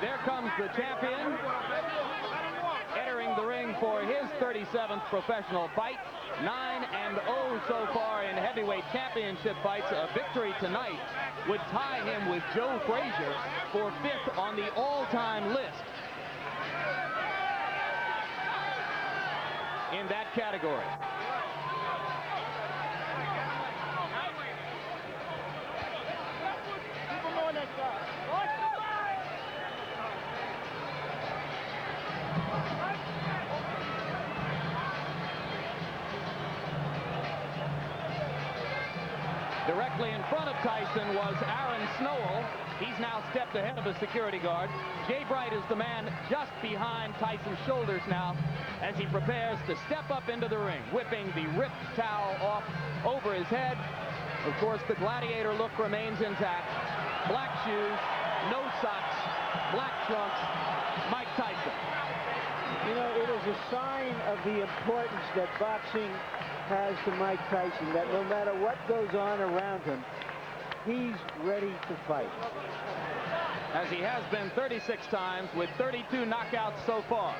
There comes the champion, entering the ring for his 37th professional fight. 9-0 so far in heavyweight championship fights. A victory tonight would tie him with Joe Frazier for 5th on the all-time list in that category. Directly in front of Tyson was Aaron Snowell. He's now stepped ahead of a security guard. Jay Bright is the man just behind Tyson's shoulders now as he prepares to step up into the ring, whipping the ripped towel off over his head. Of course, the gladiator look remains intact. Black shoes, no socks, black trunks, Mike Tyson. You know, it is a sign of the importance that boxing has to Mike Tyson, that no matter what goes on around him, he's ready to fight. As he has been 36 times with 32 knockouts so far.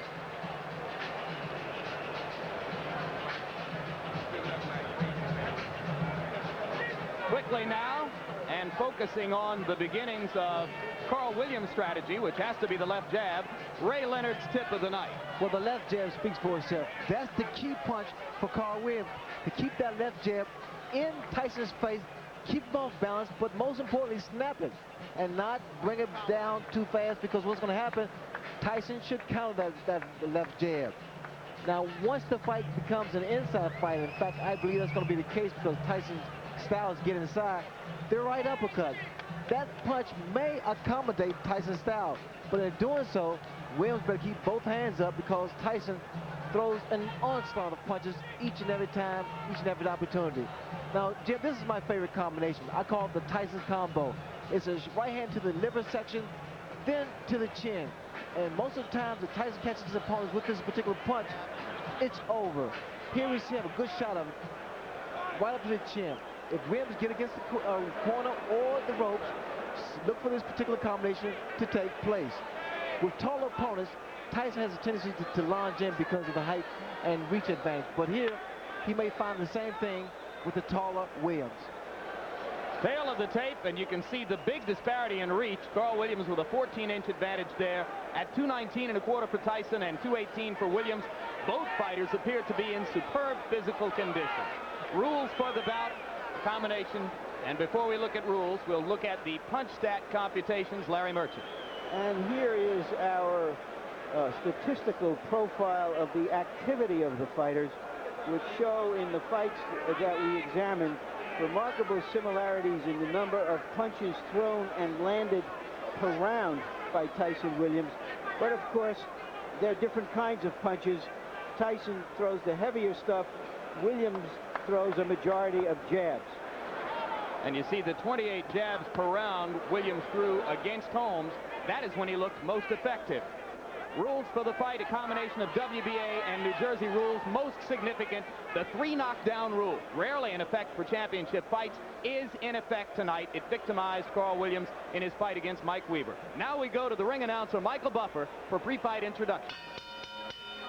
Quickly now, and focusing on the beginnings of Carl Williams' strategy, which has to be the left jab, Ray Leonard's tip of the night. Well, the left jab speaks for itself. That's the key punch for Carl Williams, to keep that left jab in Tyson's face, keep him off balance, but most importantly, snap it and not bring it down too fast, because what's going to happen, Tyson should counter that left jab. Now, once the fight becomes an inside fight, in fact, I believe that's going to be the case because Tyson's styles get inside, their right uppercut, that punch may accommodate Tyson's style, but in doing so, Williams better keep both hands up, because Tyson throws an onslaught of punches each and every time, each and every opportunity. Now, Jim, this is my favorite combination. I call it the Tyson combo. It's a right hand to the liver section, then to the chin. And most of the time, if Tyson catches his opponents with this particular punch, it's over. Here we see him, a good shot of it, right up to the chin. If Williams get against the corner or the ropes, look for this particular combination to take place. With taller opponents, Tyson has a tendency to lunge in because of the height and reach advantage. But here, he may find the same thing with the taller Williams. Tail of the tape, and you can see the big disparity in reach. Carl Williams with a 14-inch advantage there at 219.25 for Tyson and 218 for Williams. Both fighters appear to be in superb physical condition. Rules for the bout, combination, and before we look at rules, we'll look at the punch stat computations. Larry Merchant. And here is our statistical profile of the activity of the fighters, which show in the fights that we examined remarkable similarities in the number of punches thrown and landed per round by Tyson Williams. But of course, there are different kinds of punches. Tyson throws the heavier stuff. Williams throws a majority of jabs. And you see the 28 jabs per round Williams threw against Holmes. That is when he looked most effective. Rules for the fight, a combination of WBA and New Jersey rules. Most significant, the 3 knockdown rule. Rarely in effect for championship fights, is in effect tonight. It victimized Carl Williams in his fight against Mike Weaver. Now we go to the ring announcer, Michael Buffer, for pre-fight introduction.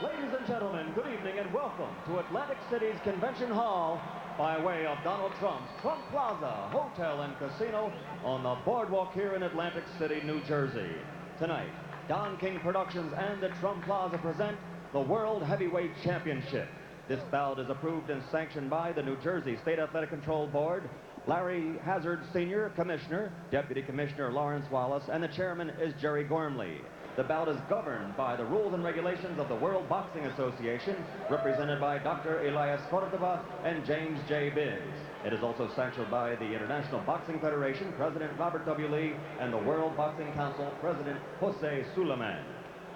Ladies and gentlemen, good evening and welcome to Atlantic City's Convention Hall by way of Donald Trump's Trump Plaza Hotel and Casino on the boardwalk here in Atlantic City, New Jersey. Tonight, Don King Productions and the Trump Plaza present the World Heavyweight Championship. This bout is approved and sanctioned by the New Jersey State Athletic Control Board, Larry Hazard Sr., Commissioner, Deputy Commissioner Lawrence Wallace, and the Chairman is Jerry Gormley. The bout is governed by the rules and regulations of the World Boxing Association, represented by Dr. Elias Cordova and James J. Biz. It is also sanctioned by the International Boxing Federation, President Robert W. Lee, and the World Boxing Council, President Jose Suleiman.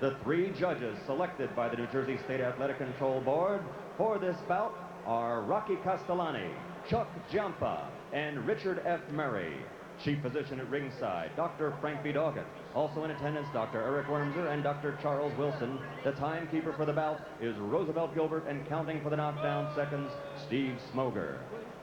The 3 judges selected by the New Jersey State Athletic Control Board for this bout are Rocky Castellani, Chuck Giampa, and Richard F. Murray. Chief physician at ringside, Dr. Frank B. Doggett. Also in attendance, Dr. Eric Wormser and Dr. Charles Wilson. The timekeeper for the bout is Roosevelt Gilbert, and counting for the knockdown seconds, Steve Smoger.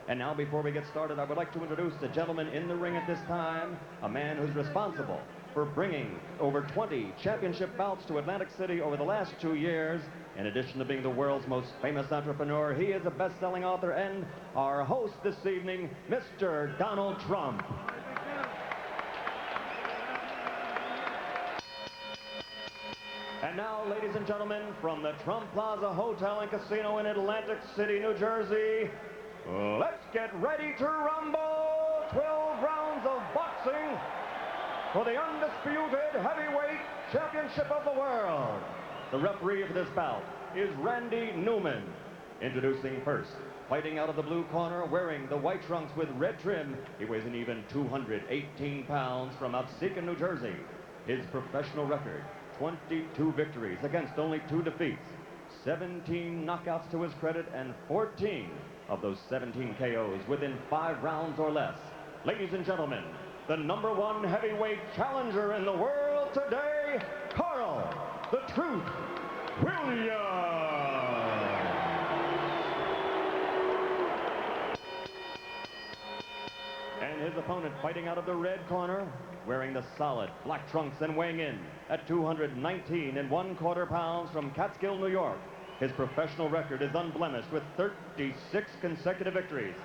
And now, before we get started, I would like to introduce the gentleman in the ring at this time, a man who's responsible for bringing over 20 championship bouts to Atlantic City over the last 2 years. In addition to being the world's most famous entrepreneur, he is a best-selling author and our host this evening, Mr. Donald Trump. And now, ladies and gentlemen, from the Trump Plaza Hotel and Casino in Atlantic City, New Jersey, let's get ready to rumble! 12 rounds of boxing for the undisputed heavyweight championship of the world. The referee for this bout is Randy Newman. Introducing first, fighting out of the blue corner, wearing the white trunks with red trim, he weighs an even 218 pounds from Absecon, New Jersey. His professional record, 22 victories against only 2 defeats, 17 knockouts to his credit, and 14 of those 17 KOs within 5 rounds or less. Ladies and gentlemen, the #1 heavyweight challenger in the world today, Carl the Truth Williams. And his opponent, fighting out of the red corner, wearing the solid black trunks and weighing in at 219 1/4 pounds from Catskill, New York. His professional record is unblemished with 36 consecutive victories,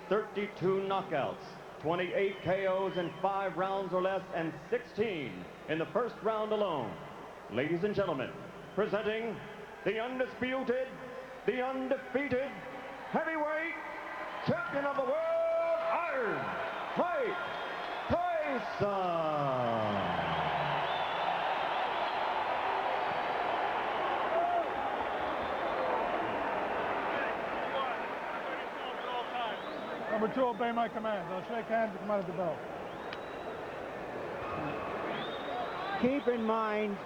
32 knockouts, 28 KOs in 5 rounds or less, and 16 in the first round alone. Ladies and gentlemen, presenting the undisputed, the undefeated heavyweight champion of the world, Iron Mike Tyson. Number 2, obey my commands. I'll shake hands and come out of the bell. Keep in mind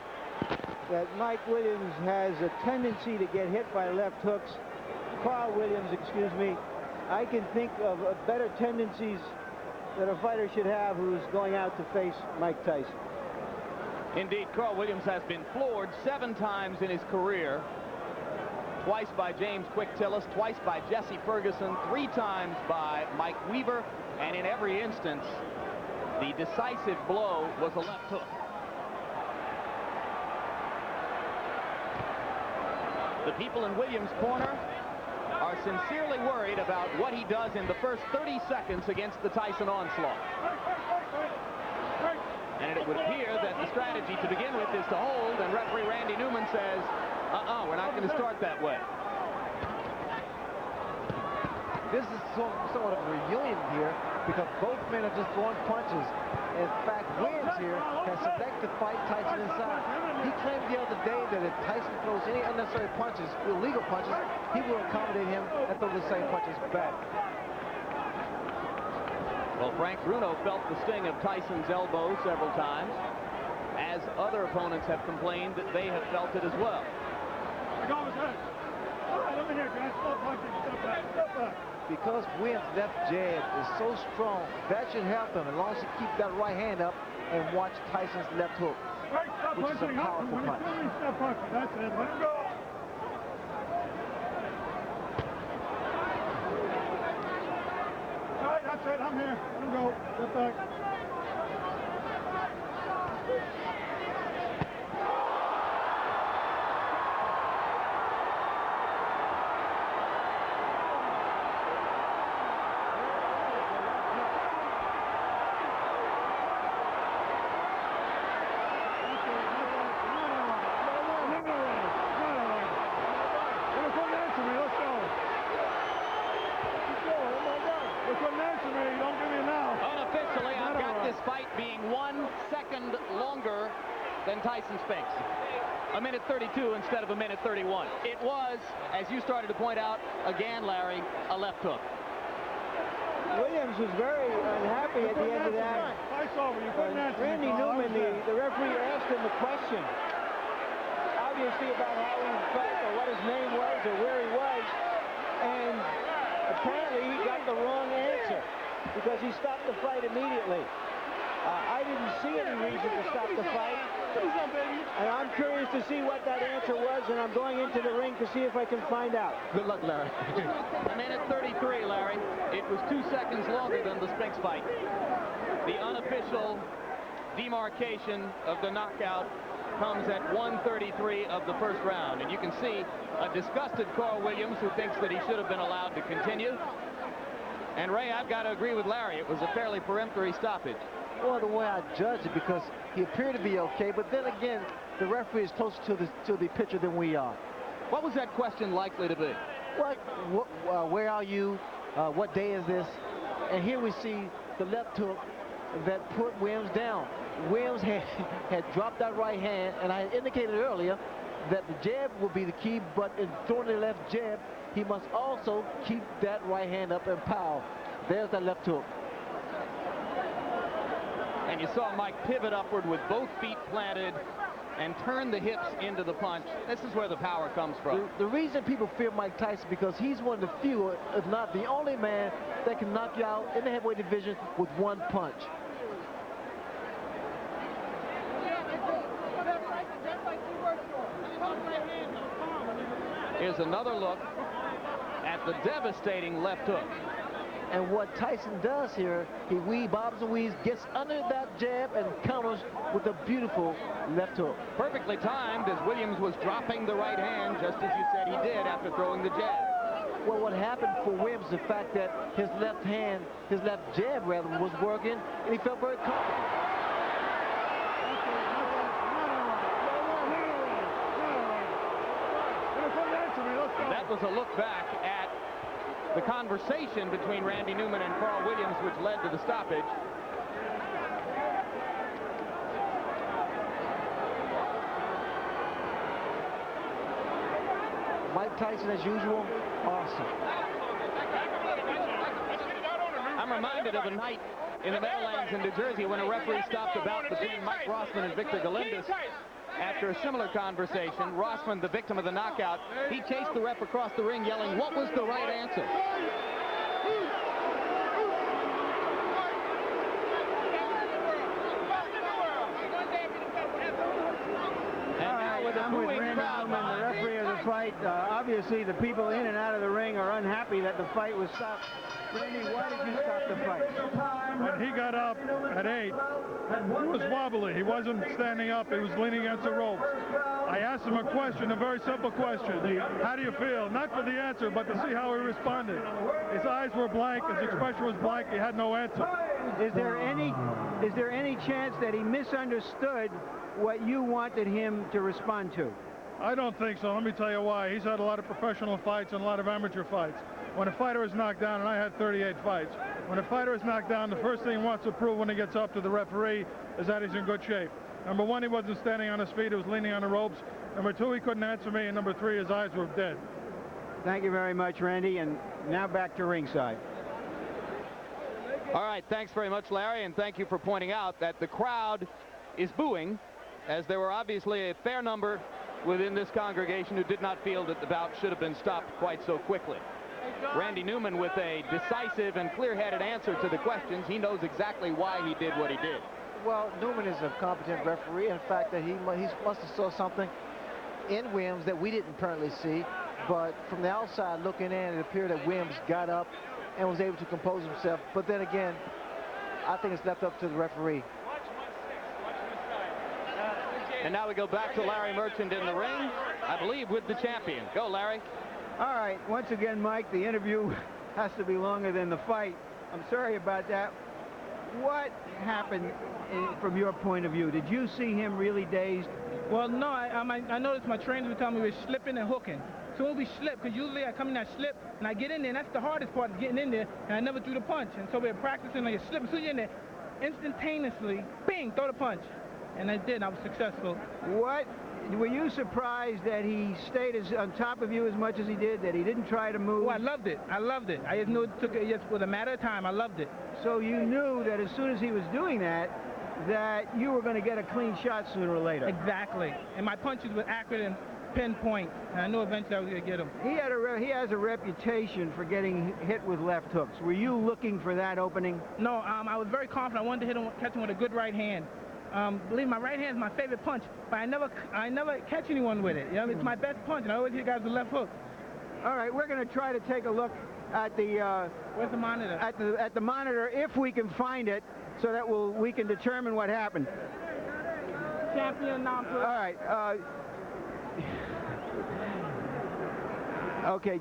that Mike Williams has a tendency to get hit by left hooks. Carl Williams, excuse me. I can think of better tendencies that a fighter should have who's going out to face Mike Tyson. Indeed, Carl Williams has been floored 7 times in his career. Twice by James Quick Tillis, twice by Jesse Ferguson, 3 times by Mike Weaver, and in every instance, the decisive blow was a left hook. The people in Williams' corner are sincerely worried about what he does in the first 30 seconds against the Tyson onslaught. And it would appear that the strategy to begin with is to hold, and referee Randy Newman says, we're not going to start that way. This is somewhat of a reunion here because both men are just throwing punches. In fact, Williams here has selected to fight Tyson inside. He claimed the other day that if Tyson throws any unnecessary punches, illegal punches, he will accommodate him and throw the same punches back. Well, Frank Bruno felt the sting of Tyson's elbow several times, as other opponents have complained that they have felt it as well. All right, let me hear, guys. Stop punching. Step back. Step back. Because Williams' left jab is so strong, that should help him as long as he keeps that right hand up and watch Tyson's left hook, Right, stop which is a punching. powerful When punch. you feel me, stop punching. That's it. Let him go. All right, that's it. I'm here. Let him go. Step back. Unofficially, I've got this fight being 1 second longer than Tyson Spinks. 1:32 instead of 1:31. It was, as you started to point out again, Larry, a left hook. Williams was very unhappy at the end of that. Fight's over. You couldn't answer me, Randy Carl. Newman, the referee, asked him a question, obviously about how he felt or what his name was or where he was, and apparently he got the wrong answer because he stopped the fight immediately. I didn't see any reason to stop the fight. And I'm curious to see what that answer was, and I'm going into the ring to see if I can find out. Good luck, Larry. A minute 33, Larry. It was 2 seconds longer than the Spinks fight. The unofficial demarcation of the knockout comes at 1:33 of the first round. And you can see a disgusted Carl Williams who thinks that he should have been allowed to continue. And Ray, I've got to agree with Larry. It was a fairly peremptory stoppage. Well, the way I judge it, because he appeared to be okay, but then again, the referee is closer to the pitcher than we are. What was that question likely to be? Where are you? What day is this? And here we see the left hook that put Williams down. Williams had dropped that right hand, and I had indicated earlier that the jab will be the key, but in throwing the left jab, he must also keep that right hand up and power. There's that left hook. And you saw Mike pivot upward with both feet planted and turn the hips into the punch. This is where the power comes from. The reason people fear Mike Tyson because he's one of the few, if not the only man, that can knock you out in the heavyweight division with one punch. Here's another look at the devastating left hook. And what Tyson does here, he bobs and weaves, gets under that jab and counters with a beautiful left hook. Perfectly timed as Williams was dropping the right hand, just as you said he did after throwing the jab. Well, what happened for Williams, the fact that his left hand, his left jab rather, was working, and he felt very comfortable. That was a look back at the conversation between Randy Newman and Carl Williams, which led to the stoppage. Mike Tyson, as usual, awesome. I'm reminded of a night in the Meadowlands in New Jersey when a referee stopped a bout between Mike Rossman and Victor Galindez. After a similar conversation, Rossman, the victim of the knockout, he chased the ref across the ring yelling, "What was the right answer?" I'm with Randy Newman, the referee of the fight. Obviously, the people in and out of the ring are unhappy that the fight was stopped. Randy, why did you stop the fight? When he got up at 8, he was wobbly. He wasn't standing up. He was leaning against the ropes. I asked him a question, a very simple question. How do you feel? Not for the answer, but to see how he responded. His eyes were blank. His expression was blank. He had no answer. Is there any chance that he misunderstood what you wanted him to respond to? I don't think so. Let me tell you why. He's had a lot of professional fights and a lot of amateur fights. When a fighter is knocked down, and I had 38 fights, when a fighter is knocked down, the first thing he wants to prove when he gets up to the referee is that he's in good shape. Number one, he wasn't standing on his feet. He was leaning on the ropes. Number two, he couldn't answer me. And number three, his eyes were dead. Thank you very much, Randy. And now back to ringside. All right, thanks very much, Larry, and thank you for pointing out that the crowd is booing, as there were obviously a fair number within this congregation who did not feel that the bout should have been stopped quite so quickly. Randy Newman with a decisive and clear-headed answer to the questions. He knows exactly why he did what he did. Well, Newman is a competent referee. In fact, that he must have saw something in Williams that we didn't apparently see. But from the outside looking in, it appeared that Williams got up and was able to compose himself. But then again, I think it's left up to the referee. And now we go back to Larry Merchant in the ring, I believe with the champion. Go, Larry. All right, once again, Mike, the interview has to be longer than the fight. I'm sorry about that. What happened from your point of view? Did you see him really dazed? Well, no, I noticed my trainers were telling me we were slipping and hooking. So when we slip, because usually I come in, I slip, and I get in there, and that's the hardest part, is getting in there, and I never threw the punch. And so we're practicing on your slip. So you're in there, instantaneously, bing, throw the punch. And I did, I was successful. What? Were you surprised that he stayed on top of you as much as he did, that he didn't try to move? Oh, I loved it. I loved it. I just knew it took it just with a matter of time. I loved it. So you knew that as soon as he was doing that you were going to get a clean shot sooner or later. Exactly. And my punches were accurate and pinpoint. And I knew eventually I was going to get him. He has a reputation for getting hit with left hooks. Were you looking for that opening? No, I was very confident. I wanted to catch him with a good right hand. Believe me, my right hand is my favorite punch, but I never catch anyone with it. You know, it's my best punch, and I always hit guys with left hook. All right, we're going to try to take a look at the Where's the monitor? at the monitor if we can find it, so that we can determine what happened. Champion non-pro. All right. Okay,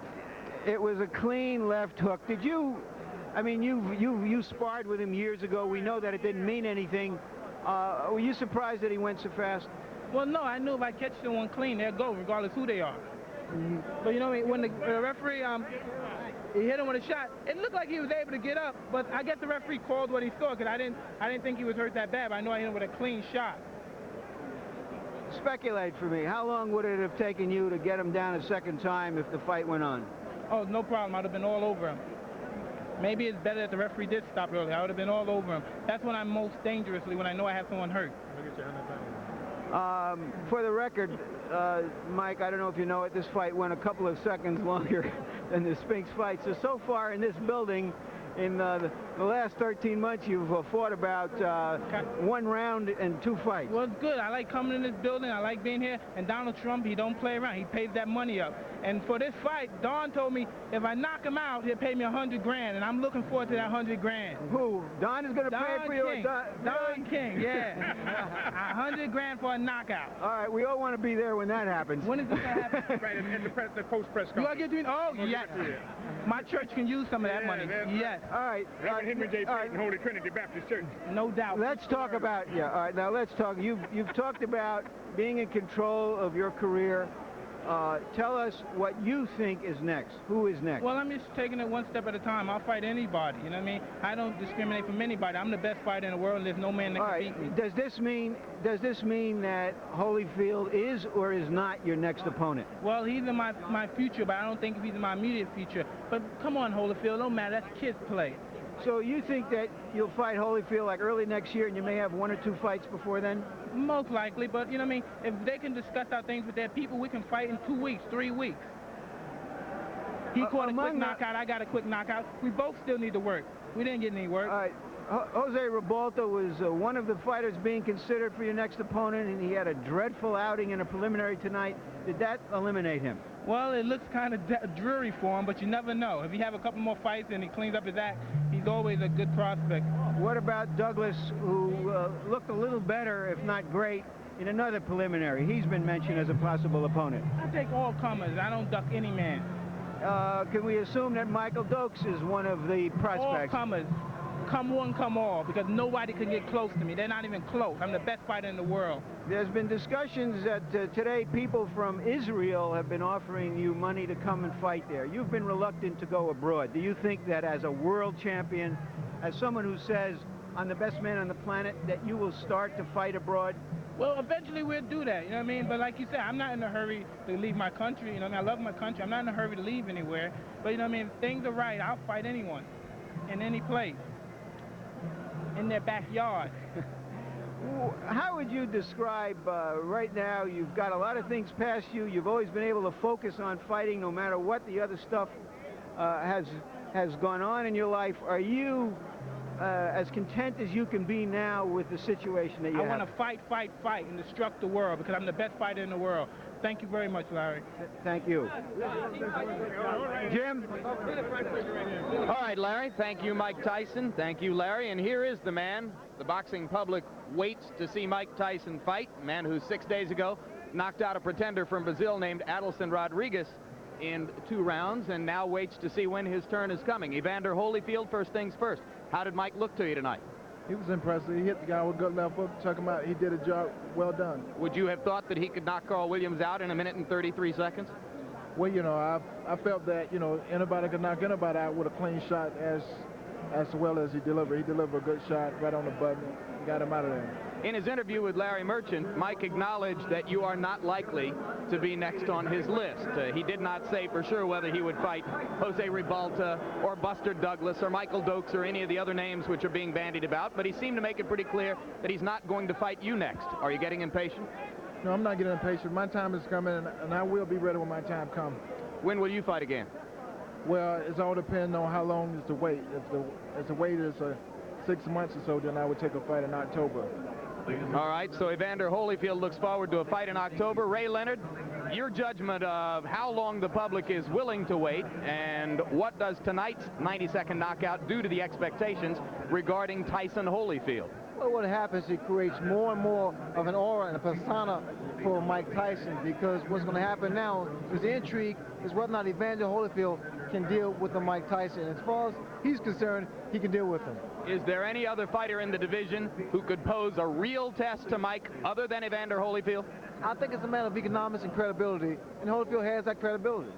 it was a clean left hook. Did you? I mean, you sparred with him years ago. We know that it didn't mean anything. Were you surprised that he went so fast? Well, no, I knew if I catch someone clean, they'll go, regardless who they are. But you know, when the referee he hit him with a shot, it looked like he was able to get up, but I guess the referee called what he saw, because I didn't think he was hurt that bad, but I know I hit him with a clean shot. Speculate for me. How long would it have taken you to get him down a second time if the fight went on? Oh, no problem. I'd have been all over him. Maybe it's better that the referee did stop early. I would have been all over him. That's when I'm most dangerously, when I know I have someone hurt. For the record, Mike, I don't know if you know it, this fight went a couple of seconds longer than the Spinks fight. So far in this building, in the last 13 months, you've fought about 1 round and 2 fights. Well, it's good. I like coming in this building. I like being here. And Donald Trump, he don't play around. He pays that money up. And for this fight, Don told me if I knock him out, he'll pay me $100 grand. And I'm looking forward to that $100 grand. Who? Don is going to pay for you? Don King, yeah. $100 grand for a knockout. All right, we all want to be there when that happens. When is this going to happen? Right, in the post-press You conference. want to get to Oh, yes. My church can use some of that money. Yes. All right. Reverend Henry J. Payton, Holy Trinity Baptist Church. No doubt. Let's talk about, all right, now let's talk. You've talked about being in control of your career. Tell us what you think is next. Who is next? Well, I'm just taking it one step at a time. I'll fight anybody, you know what I mean? I don't discriminate from anybody. I'm the best fighter in the world, and there's no man that can beat me. Does this mean that Holyfield is or is not your next opponent? Well, he's in my future, but I don't think he's in my immediate future. But come on, Holyfield, don't matter. That's kids play. So you think that you'll fight Holyfield like early next year, and you may have 1 or 2 fights before then? Most likely, but you know what I mean? If they can discuss our things with their people, we can fight in 2 weeks, 3 weeks. He caught a quick knockout, I got a quick knockout. We both still need to work. We didn't get any work. All right. Jose Ribalta was one of the fighters being considered for your next opponent, and he had a dreadful outing in a preliminary tonight. Did that eliminate him? Well, it looks kind of dreary for him, but you never know. If he have a couple more fights and he cleans up his act, he's always a good prospect. What about Douglas, who looked a little better, if not great, in another preliminary? He's been mentioned as a possible opponent. I take all comers. I don't duck any man. Can we assume that Michael Dokes is one of the prospects? All comers. Come one, come all, because nobody can get close to me. They're not even close. I'm the best fighter in the world. There's been discussions that today people from Israel have been offering you money to come and fight there. You've been reluctant to go abroad. Do you think that as a world champion, as someone who says, I'm the best man on the planet, that you will start to fight abroad? Well, eventually we'll do that, you know what I mean? But like you said, I'm not in a hurry to leave my country. You know what I mean? I love my country. I'm not in a hurry to leave anywhere. But you know what I mean? If things are right, I'll fight anyone in any place. In their backyard. How would you describe right now? You've got a lot of things past you. You've always been able to focus on fighting no matter what the other stuff has gone on in your life. Are you as content as you can be now with the situation that you have? I want to fight, fight, fight, and destruct the world because I'm the best fighter in the world. Thank you very much, Larry. Thank you. Jim? All right, Larry. Thank you, Mike Tyson. Thank you, Larry. And here is the man the boxing public waits to see Mike Tyson fight, a man who 6 days ago knocked out a pretender from Brazil named Adilson Rodriguez in 2 rounds and now waits to see when his turn is coming. Evander Holyfield, first things first. How did Mike look to you tonight? He was impressive. He hit the guy with a good left hook, took him out. He did a job well done. Would you have thought that he could knock Carl Williams out in 1 minute and 33 seconds? Well, you know, I felt that, you know, anybody could knock anybody out with a clean shot as well as he delivered. He delivered a good shot right on the button, got him out of there. In his interview with Larry Merchant, Mike acknowledged that you are not likely to be next on his list. He did not say for sure whether he would fight Jose Ribalta or Buster Douglas or Michael Dokes or any of the other names which are being bandied about, but he seemed to make it pretty clear that he's not going to fight you next. Are you getting impatient? No, I'm not getting impatient. My time is coming, and I will be ready when my time comes. When will you fight again? Well, it's all depending on how long is the wait. If the wait is 6 months or so, then I would take a fight in October. All right, so Evander Holyfield looks forward to a fight in October. Ray Leonard, your judgment of how long the public is willing to wait, and what does tonight's 90-second knockout do to the expectations regarding Tyson Holyfield? Well, what happens, it creates more and more of an aura and a persona for Mike Tyson, because what's going to happen now is the intrigue is whether or not Evander Holyfield can deal with the Mike Tyson. As far as he's concerned, he can deal with him. Is there any other fighter in the division who could pose a real test to Mike other than Evander Holyfield? I think it's a matter of economics and credibility, and Holyfield has that credibility.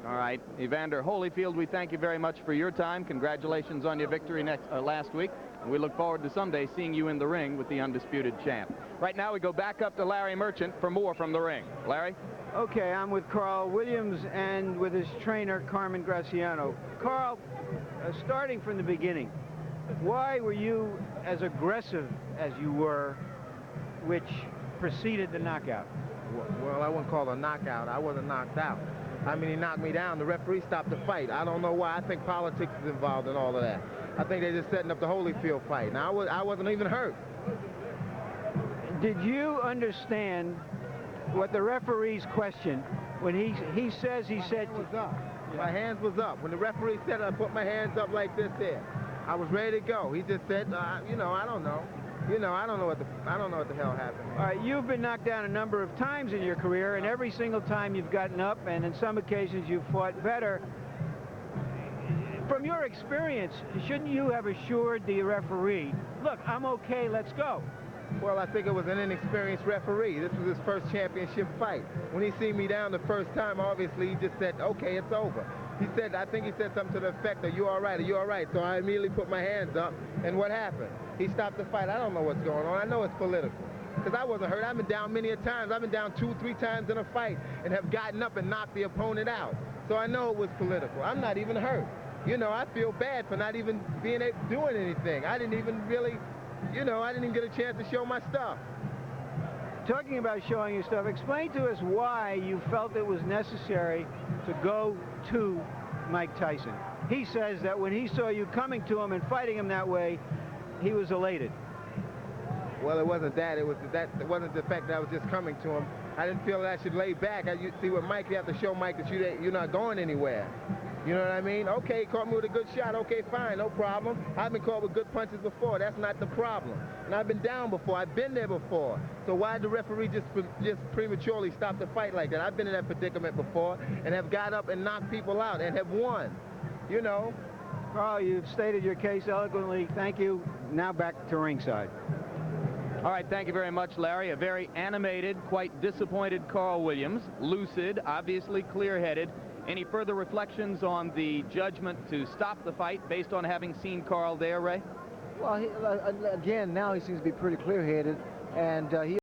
All right, Evander Holyfield, we thank you very much for your time. Congratulations on your victory last week. And we look forward to someday seeing you in the ring with the undisputed champ. Right now we go back up to Larry Merchant for more from the ring. Larry? Okay, I'm with Carl Williams and with his trainer, Carmen Graciano. Carl, starting from the beginning, why were you as aggressive as you were, which preceded the knockout? Well, I wouldn't call it a knockout. I wasn't knocked out. I mean, he knocked me down. The referee stopped the fight. I don't know why. I think politics is involved in all of that. I think they're just setting up the Holyfield fight. Now, I wasn't even hurt. Did you understand what the referee's question, when he said... Was up. My hands was up. When the referee said I put my hands up like this there, I was ready to go. He just said, you know, I don't know. You know, I don't know what the hell happened. All right, you've been knocked down a number of times in your career, and every single time you've gotten up, and in some occasions you've fought better. From your experience, shouldn't you have assured the referee, look, I'm okay, let's go? Well, I think it was an inexperienced referee. This was his first championship fight. When he seen me down the first time, obviously he just said, okay, it's over. He said, I think he said something to the effect, are you all right? Are you all right? So I immediately put my hands up, and what happened? He stopped the fight. I don't know what's going on. I know it's political. Because I wasn't hurt. I've been down many a times. I've been down 2-3 times in a fight and have gotten up and knocked the opponent out. So I know it was political. I'm not even hurt. You know, I feel bad for not even doing anything. I didn't even really, you know, I didn't even get a chance to show my stuff. Talking about showing your stuff, explain to us why you felt it was necessary to go to Mike Tyson. He says that when he saw you coming to him and fighting him that way, he was elated. Well, it wasn't that. It wasn't the fact that I was just coming to him. I didn't feel that I should lay back. You see, with Mike, you have to show Mike that you're not going anywhere. You know what I mean? Okay, he caught me with a good shot. Okay, fine, no problem. I've been caught with good punches before. That's not the problem. And I've been down before. I've been there before. So why did the referee just prematurely stop the fight like that? I've been in that predicament before and have got up and knocked people out and have won. You know? Carl, you've stated your case eloquently. Thank you. Now back to ringside. All right, thank you very much, Larry. A very animated, quite disappointed Carl Williams. Lucid, obviously clear-headed. Any further reflections on the judgment to stop the fight based on having seen Carl there, Ray? Well, again, now he seems to be pretty clear-headed, and he